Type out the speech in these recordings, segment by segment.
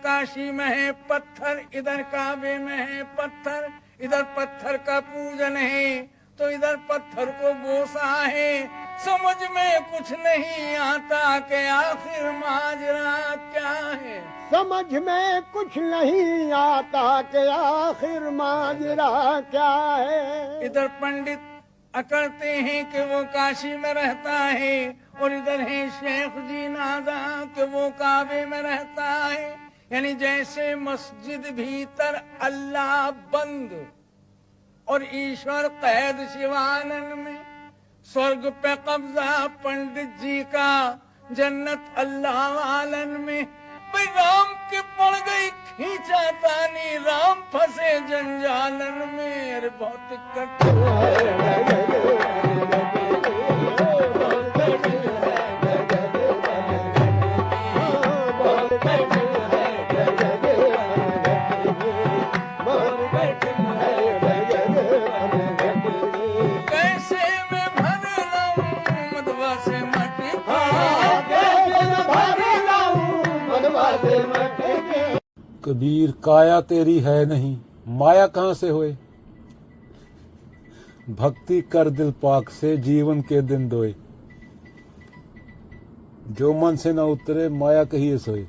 काशी में है पत्थर, इधर काबे में है पत्थर, इधर पत्थर का पूजन है तो इधर पत्थर को बोसा है। समझ में कुछ नहीं आता कि आखिर माजरा क्या है। समझ में कुछ नहीं आता कि आखिर माजरा क्या है। इधर पंडित अकड़ते हैं कि वो काशी में रहता है और इधर है शेख जी नादा कि वो काबे में रहता है। यानी जैसे मस्जिद भीतर अल्लाह बंद और ईश्वर कैद शिवानंद में, स्वर्ग पे कब्जा पंडित जी का, जन्नत अल्लाह वालन में। भाई राम की पड़ गई खींचा तानी, राम फंसे जंजालन में। अरे बहुत कठिन कबीर काया तेरी है नहीं, माया कहाँ से होए। भक्ति कर दिल पाक से, जीवन के दिन दोए। जो मन से ना उतरे, माया कहिए सोए।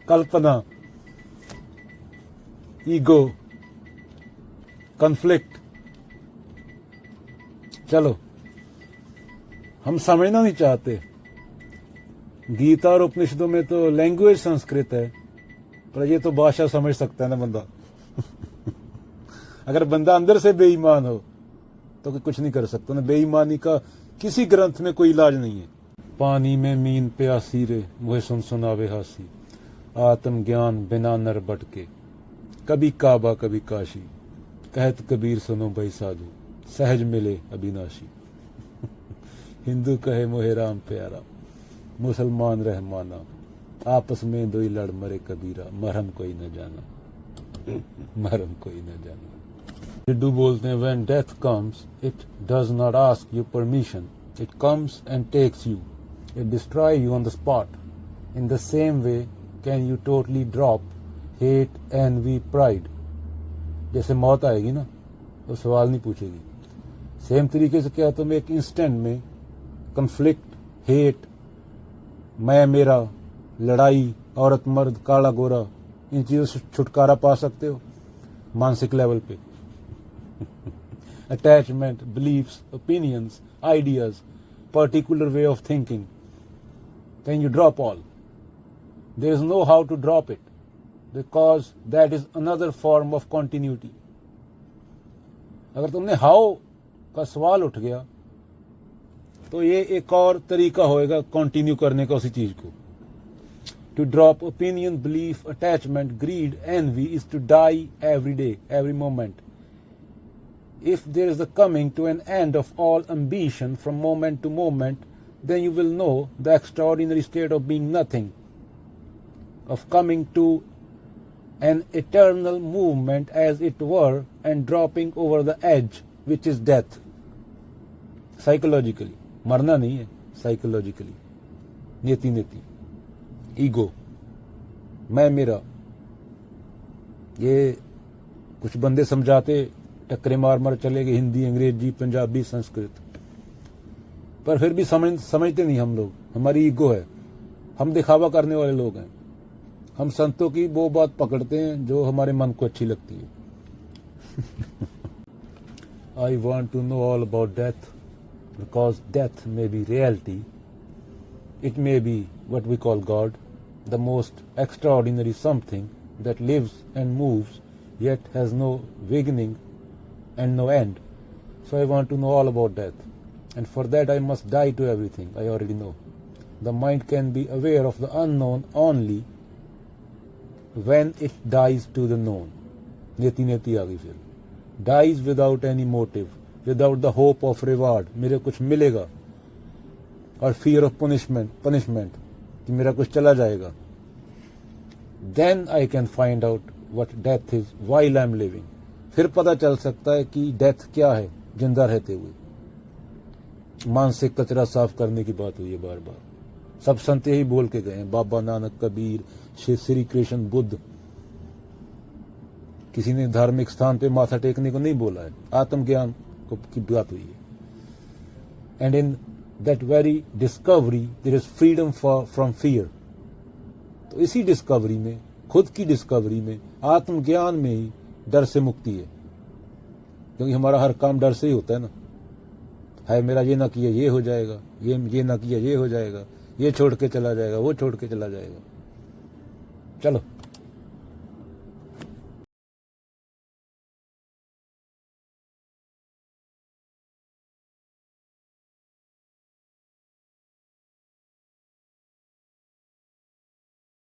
कल्पना, ईगो, कॉन्फ्लिक्ट। चलो, हम समझना नहीं चाहते। गीता और उपनिषदों में तो लैंग्वेज संस्कृत है, पर ये तो भाषा समझ सकता है ना बंदा। अगर बंदा अंदर से बेईमान हो तो कुछ नहीं कर सकता ना। बेईमानी का किसी ग्रंथ में कोई इलाज नहीं है। पानी में मीन प्यासी रे, मुझे सुन सुनावे हासी। आत्म ज्ञान बिना नर बटके, कभी काबा कभी काशी। कहत कबीर सुनो भाई साधु, सहज मिले अविनाशी। हिंदू कहे मोहे राम प्यारा, मुसलमान रहमाना। आपस में दो ही लड़ मरे कबीरा, मरहम कोई न जाना। मरहम कोई न जाना। हिंदू बोलते हैं when death comes it does not ask you permission, it comes and takes you, it destroy you on the spot. In the same way can you totally drop hate, envy, pride. जैसे मौत आएगी ना तो सवाल नहीं पूछेगी, same तरीके से क्या तुम एक इंस्टेंट में कन्फ्लिक्ट, हेट, मैं मेरा, लड़ाई, औरत मर्द, काला गोरा, इन चीजों से छुटकारा पा सकते हो मानसिक लेवल पे। Attachment, beliefs, opinions, ideas, particular way of thinking, can you drop all? There is no how to drop it because that is another form of continuity. अगर तुमने हाउ का सवाल उठ गया तो ये एक और तरीका होएगा कंटिन्यू करने का उसी चीज को। To drop opinion, belief, attachment, greed, envy is to die every day, every moment. If there is the coming to an end of all ambition from moment to moment, then you will know the extraordinary state of being nothing, of coming to an eternal movement as it were and dropping over the edge, which is death. Psychologically, मरना नहीं है, psychologically, नेति नेति, ego, मैं मेरा। ये कुछ बंदे समझाते टक्करे मार मार चले गए, हिंदी, अंग्रेजी, पंजाबी, संस्कृत, पर फिर भी समझते नहीं हम लोग। हमारी ईगो है, हम दिखावा करने वाले लोग हैं। हम संतों की वो बात पकड़ते हैं जो हमारे मन को अच्छी लगती है। I want to know all about death because death may be reality. It may be what we call God, the most extraordinary something that lives and moves yet has no beginning and no end. So I want to know all about death, and for that I must die to everything I already know. The mind can be aware of the unknown only when it dies to the known. नेति नेति आ गई फिर। Dies without any motive, without the hope of reward, मेरे कुछ मिलेगा, और fear of punishment कि मेरा कुछ चला जाएगा। Then I can find out what death is while I am living. फिर पता चल सकता है कि डेथ क्या है जिंदा रहते हुए। मानसिक कचरा साफ करने की बात हुई है बार बार। सब संत यही बोल के गए हैं, बाबा नानक, कबीर, श्री कृष्ण, बुद्ध। किसी ने धार्मिक स्थान पे माथा टेकने को नहीं बोला है, आत्मज्ञान को की बात हुई है। And in that very discovery there is freedom from fear. तो इसी डिस्कवरी में, खुद की डिस्कवरी में, आत्मज्ञान में ही डर से मुक्ति है। क्योंकि हमारा हर काम डर से ही होता है ना। है मेरा ये ना किया ये हो जाएगा, ये ना किया ये हो जाएगा, ये छोड़ के चला जाएगा, वो छोड़ के चला जाएगा। चलो